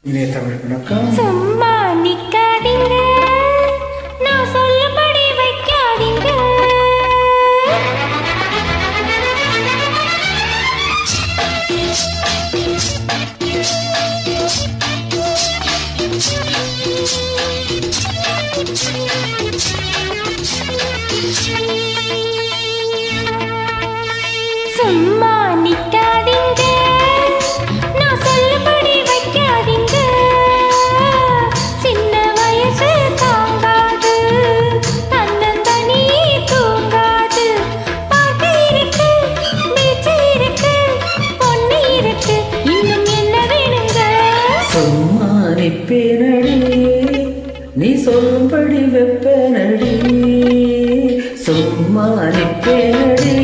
இணைய தமிழ் வணக்கம். சும்மா நிக்காதீங்க, நான் சொல்லபடி வைக்காதீங்க. சும்மா நிக்காதீங்க, நான் சொல்லபடி வைக்காதீங்க. சின்ன வயசு தாங்காது, தன்னந்தனி தூங்காது. பாட்டு இருக்கு, பேச்சு இருக்கு, பொண்ணு இருக்கு, இன்னும் என்ன வேணுங்க? சும்மா நிப்பேனடி, நீ சொல்லும்படி வெப்பனடி. சும்மா நிப்பேனடி,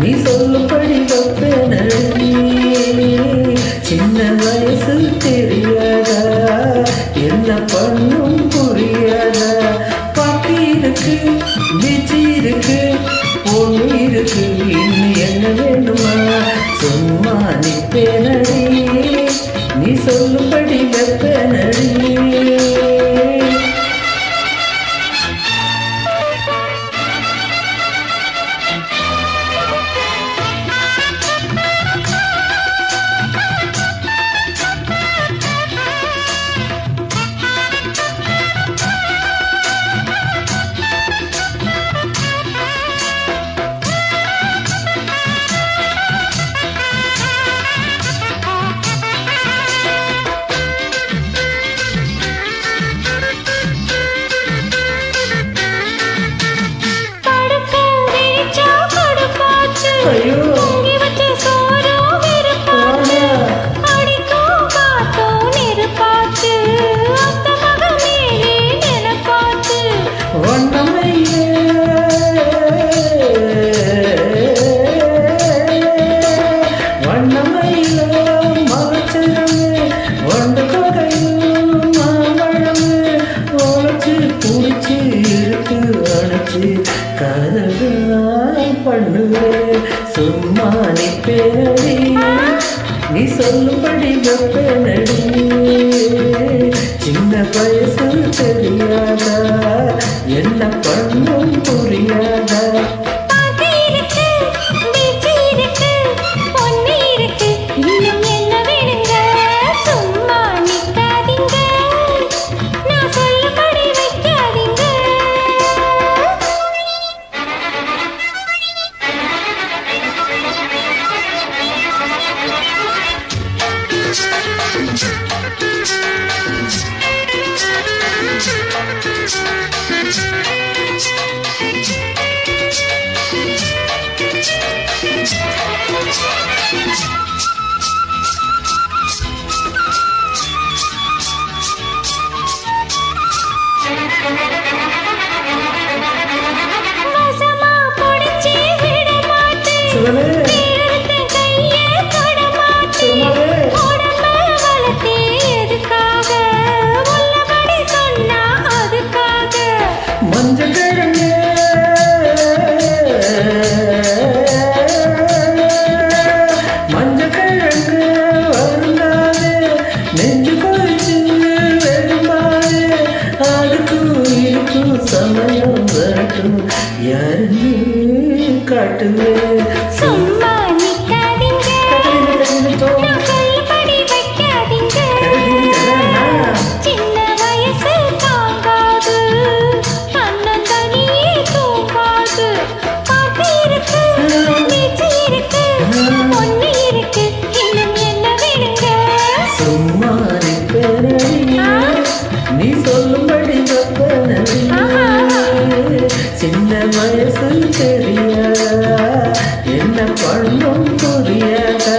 நீ சொல்லும்படி வெப்பனடி. சின்ன வயசு தெரியாதா, என்ன பண்ணும் புரியாதா? பாட்டு இருக்கு, பீச்சு இருக்கு, பொண்ணு இருக்கு, இன்னும் என்ன வேணுமா? சும்மா நிப்பேனடி, நீ சொல்லும்படி வெப்பனடி. படுக்க விரிச்சா கடுப்பாச்சு, ஐயோ பொங்கி வச்ச சோறும் வெறுப்பாச்சு. அடிக்கும் காத்தும் நெருப்பாச்சு, அத்த மக மேலே நினைப்பாச்சு. வண்ணமையே வண்ணமையில மலச்சரமே, வண்டு கொடையும் மாம்பழமே, உழைச்சு குடிச்சு இருக்கு அணைச்சு காதல்தான் பண்ணுவேன். சும்மா நிப்பேனடி, நீ சொல்லும்படி வெப்பனடி. சின்ன வயசு தெரியாதா, என்ன பண்ணும் புரியாதா? பாட்டு இருக்கு, பேச்சு இருக்கு, பொண்ணு இருக்கு, இன்னும் என்ன வேணுங்க? சும்மா நிக்காதீங்க, நான் சொல்லபடி வைக்காதீங்க. வசமா புடிச்சு விட மாட்டேன், சிவனே வேறொருத்த கைய தொட மாட்டேன். சிவனே உடம்ப வளர்த்தே எதுக்காக, உள்ளபடி சொன்னா அதுக்காக. மஞ்சள் கிழங்கு மஞ்சள் கிழங்கு வருந்தாதே, நெஞ்சு கொதிச்சு வெறுமாதே. அதுக்கும் இருக்கும் சமயம் வரட்டும், யாருன்னு காட்டுவே. சும்மா நிக்காதீங்க, நான் சொல்லபடி வைக்காதீங்க. சின்ன வயசு தாங்காது, தன்னந்தனியே தூங்காது. பாட்டு இருக்கு, பேச்சு இருக்கு, பொண்ணு இருக்கு, இன்னும் என்ன வேணுங்க? சும்மா நிப்பேனடி, நீ சொல்லும்படி வெப்பனடி. சின்ன வயசு தெரியாதா, என்ன பண்ணும் புரியாதா?